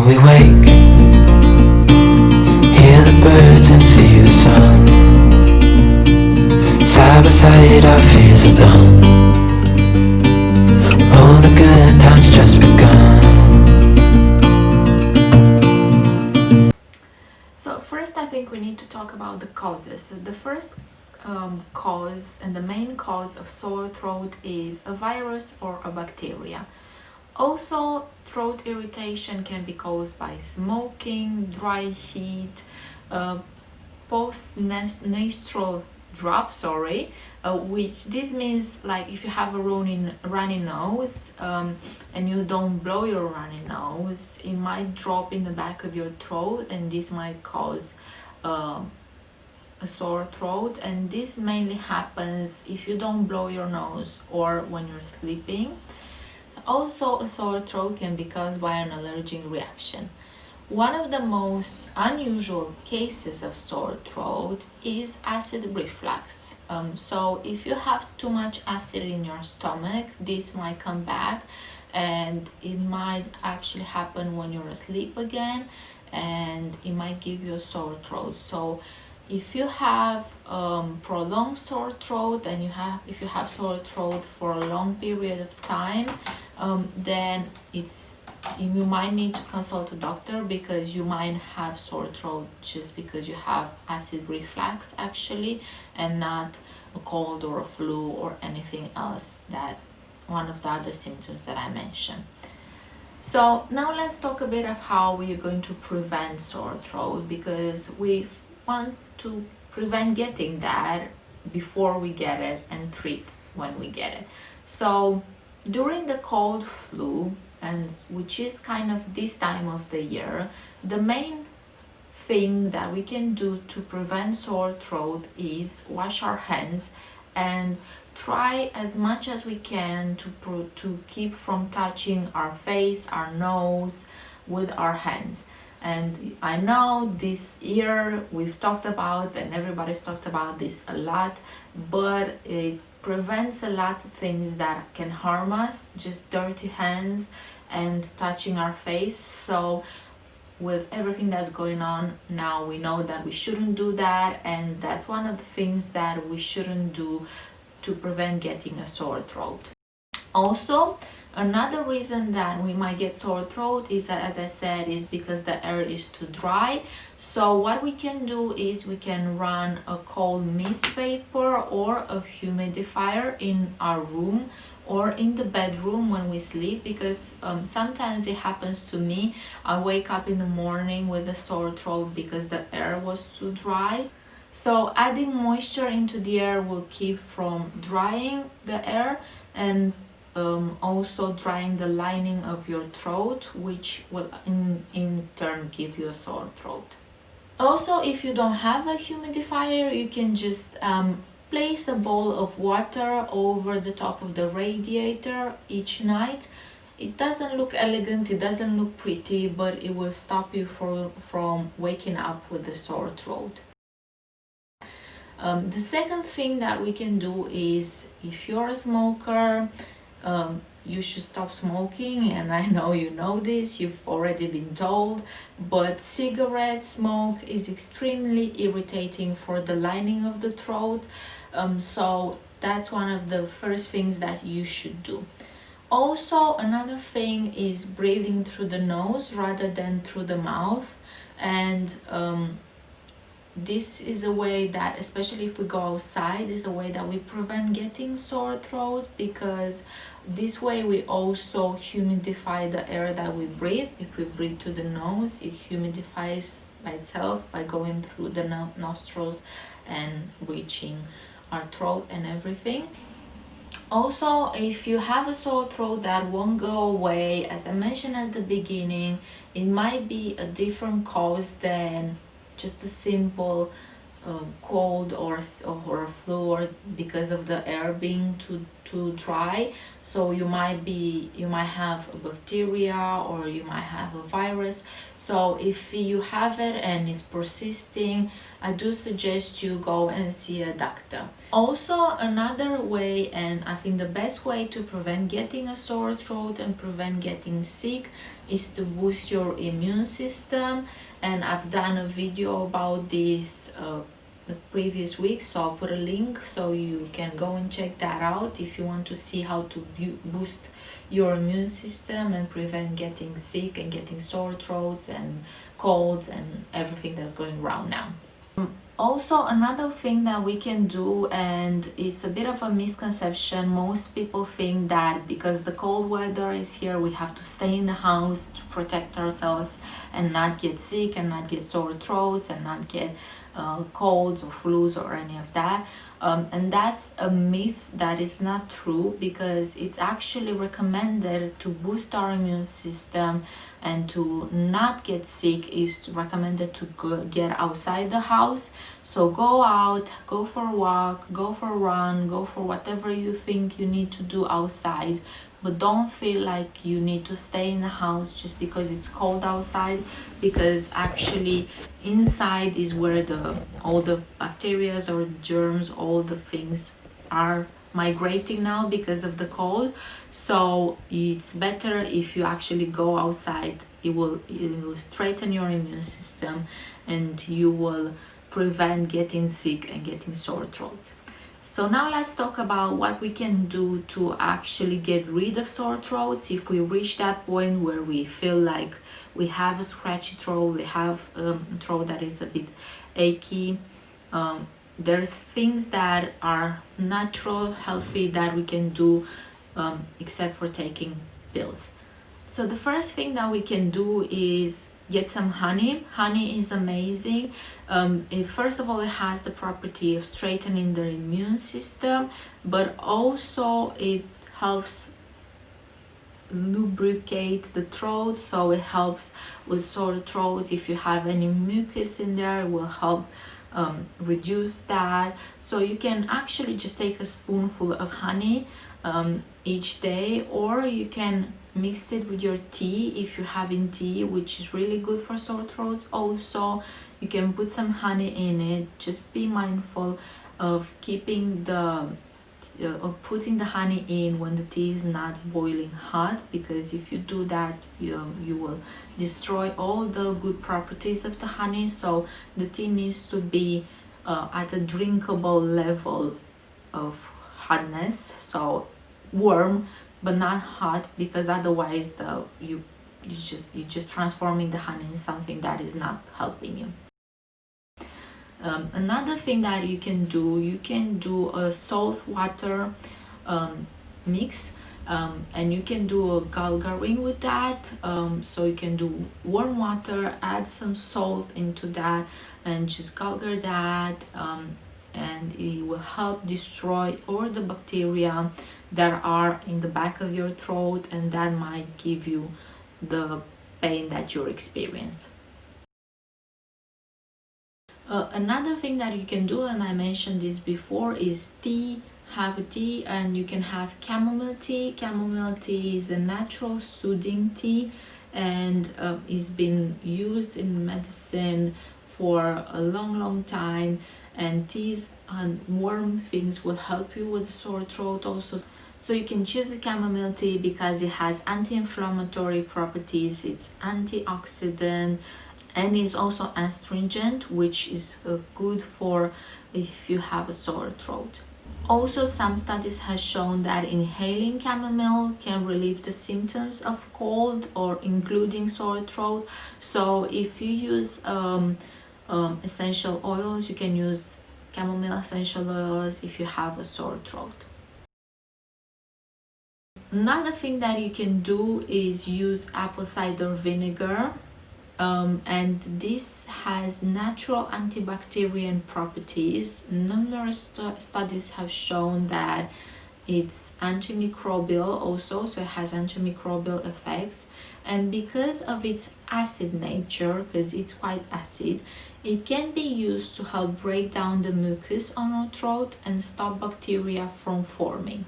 we wake, hear the birds and see the sun. Side by side our fears are done. All the good times just begun. So first I think we need to talk about the causes. So the first cause and the main cause of sore throat is a virus or a bacteria. Also, throat irritation can be caused by smoking, dry heat, post-nasal drop, which this means like if you have a runny nose and you don't blow your runny nose, it might drop in the back of your throat, and this might cause a sore throat. And this mainly happens if you don't blow your nose or when you're sleeping. Also, a sore throat can be caused by an allergic reaction. One of the most unusual cases of sore throat is acid reflux. So if you have too much acid in your stomach, this might come back, and it might actually happen when you're asleep again, and it might give you a sore throat. So if you have prolonged sore throat and if you have sore throat for a long period of time, then you might need to consult a doctor, because you might have sore throat just because you have acid reflux actually, and not a cold or a flu or anything else, that one of the other symptoms that I mentioned. So now let's talk a bit of how we are going to prevent sore throat, because we want to prevent getting that before we get it and treat when we get it. So during the cold flu, and which is kind of this time of the year, the main thing that we can do to prevent sore throat is wash our hands and try as much as we can to keep from touching our face, our nose with our hands. And I know this year we've talked about, and everybody's talked about this a lot, but it prevents a lot of things that can harm us, just dirty hands and touching our face. So with everything that's going on now, we know that we shouldn't do that, and that's one of the things that we shouldn't do to prevent getting a sore throat. Also, another reason that we might get sore throat is, as I said, is because the air is too dry. So what we can do is we can run a cold mist vapor or a humidifier in our room or in the bedroom when we sleep, because sometimes it happens to me. I wake up in the morning with a sore throat because the air was too dry. So adding moisture into the air will keep from drying the air, and also drying the lining of your throat, which will in turn give you a sore throat. Also, if you don't have a humidifier, you can just place a bowl of water over the top of the radiator each night. It doesn't look elegant, it doesn't look pretty, but it will stop you from waking up with a sore throat. The second thing that we can do is, if you're a smoker, you should stop smoking, and I know you know this, you've already been told, but cigarette smoke is extremely irritating for the lining of the throat. So that's one of the first things that you should do. Also, another thing is breathing through the nose rather than through the mouth, and this is a way that, especially if we go outside, is a way that we prevent getting sore throat, because this way we also humidify the air that we breathe. If we breathe through the nose, it humidifies by itself by going through the nostrils and reaching our throat and everything. Also, if you have a sore throat that won't go away, as I mentioned at the beginning, it might be a different cause than just a simple cold or a flu, or because of the air being too dry. So you might have a bacteria, or you might have a virus. So if you have it and it's persisting, I do suggest you go and see a doctor. Also, another way, and I think the best way to prevent getting a sore throat and prevent getting sick, is to boost your immune system. And I've done a video about this the previous week, so I'll put a link so you can go and check that out if you want to see how to boost your immune system and prevent getting sick and getting sore throats and colds and everything that's going around now. Also, another thing that we can do, and it's a bit of a misconception, most people think that because the cold weather is here, we have to stay in the house to protect ourselves and not get sick and not get sore throats and not get colds or flus or any of that. And that's a myth that is not true, because it's actually recommended to boost our immune system and to not get sick is recommended to get outside the house. So go out, go for a walk, go for a run, go for whatever you think you need to do outside, but don't feel like you need to stay in the house just because it's cold outside, because actually inside is where all the bacteria or germs, all the things are migrating now because of the cold. So it's better if you actually go outside. It will strengthen your immune system and you will prevent getting sick and getting sore throats. So now let's talk about what we can do to actually get rid of sore throats if we reach that point where we feel like we have a scratchy throat, we have a throat that is a bit achy. There's things that are natural, healthy that we can do except for taking pills. So the first thing that we can do is get some honey. Honey is amazing. First of all, it has the property of strengthening the immune system, but also it helps lubricate the throat, so it helps with sore throat. If you have any mucus in there, it will help reduce that. So you can actually just take a spoonful of honey each day, or you can mix it with your tea if you're having tea, which is really good for sore throats. Also, you can put some honey in it. Just be mindful of keeping of putting the honey in when the tea is not boiling hot, because if you do that, you will destroy all the good properties of the honey. So the tea needs to be at a drinkable level of hotness, so warm but not hot, because otherwise you're just transforming the honey in something that is not helping you. Another thing that you can do a salt water mix, and you can do a gargling with that. So you can do warm water, add some salt into that, and just gargle that, and it will help destroy all the bacteria that are in the back of your throat, and that might give you the pain that you're experiencing. Another thing that you can do, and I mentioned this before, is tea. Have a tea, and you can have chamomile tea. Chamomile tea is a natural soothing tea, and it's been used in medicine for a long time, and teas and warm things will help you with sore throat also. So you can choose the chamomile tea because it has anti-inflammatory properties, it's antioxidant, and it's also astringent, which is good for if you have a sore throat. Also, some studies have shown that inhaling chamomile can relieve the symptoms of cold or including sore throat. So if you use essential oils, you can use chamomile essential oils if you have a sore throat. Another thing that you can do is use apple cider vinegar, and this has natural antibacterial properties. Numerous studies have shown that it's antimicrobial also, so it has antimicrobial effects, and because of its acid nature, because it's quite acid, it can be used to help break down the mucus on our throat and stop bacteria from forming.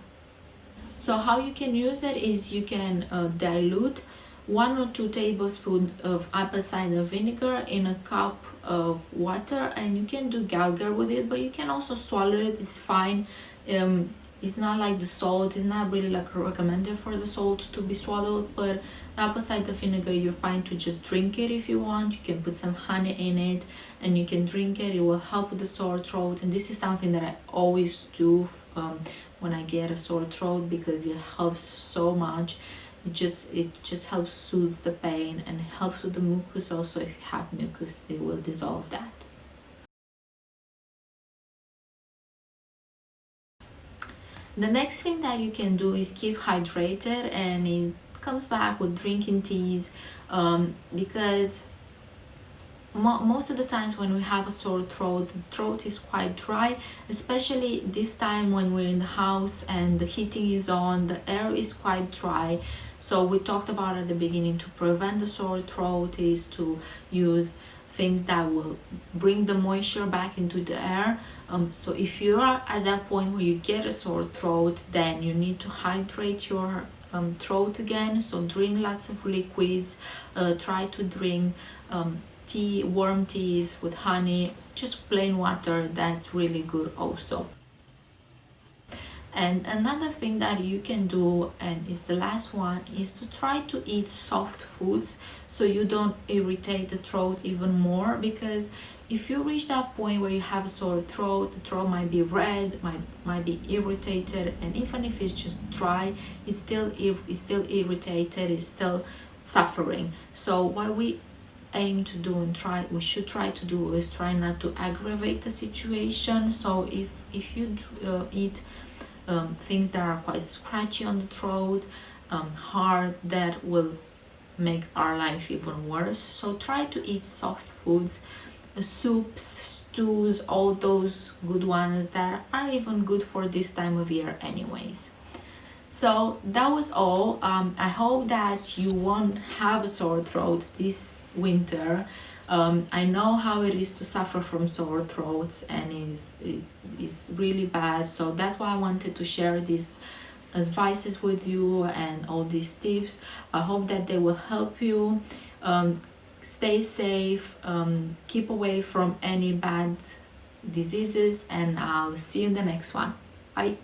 So how you can use it is you can dilute 1 or 2 tablespoons of apple cider vinegar in a cup of water, and you can do gargle with it, but you can also swallow it. It's fine. It's not like the salt. It's not really like recommended for the salt to be swallowed, but apple cider vinegar, you're fine to just drink it if you want. You can put some honey in it and you can drink it. It will help with the sore throat, and this is something that I always do when I get a sore throat, because it helps so much. It just helps soothes the pain and helps with the mucus. Also, if you have mucus, it will dissolve that. The next thing that you can do is keep hydrated, and it comes back with drinking teas, because most of the times when we have a sore throat, the throat is quite dry, especially this time when we're in the house and the heating is on, the air is quite dry. So we talked about at the beginning, to prevent the sore throat is to use things that will bring the moisture back into the air. So if you are at that point where you get a sore throat, then you need to hydrate your throat again. So drink lots of liquids, try to drink tea, warm teas with honey, just plain water. That's really good also. And another thing that you can do, and is the last one, is to try to eat soft foods so you don't irritate the throat even more. Because if you reach that point where you have a sore throat, the throat might be red, might be irritated, and even if it's just dry, it's still irritated, it's still suffering. So what we aim to do and we should try to do is try not to aggravate the situation. So if you eat things that are quite scratchy on the throat, hard, that will make our life even worse. So try to eat soft foods, soups, stews, all those good ones that are even good for this time of year anyways. So that was all. I hope that you won't have a sore throat this winter. I know how it is to suffer from sore throats, and it's really bad. So that's why I wanted to share these advices with you and all these tips. I hope that they will help you. Stay safe, keep away from any bad diseases, and I'll see you in the next one. Bye.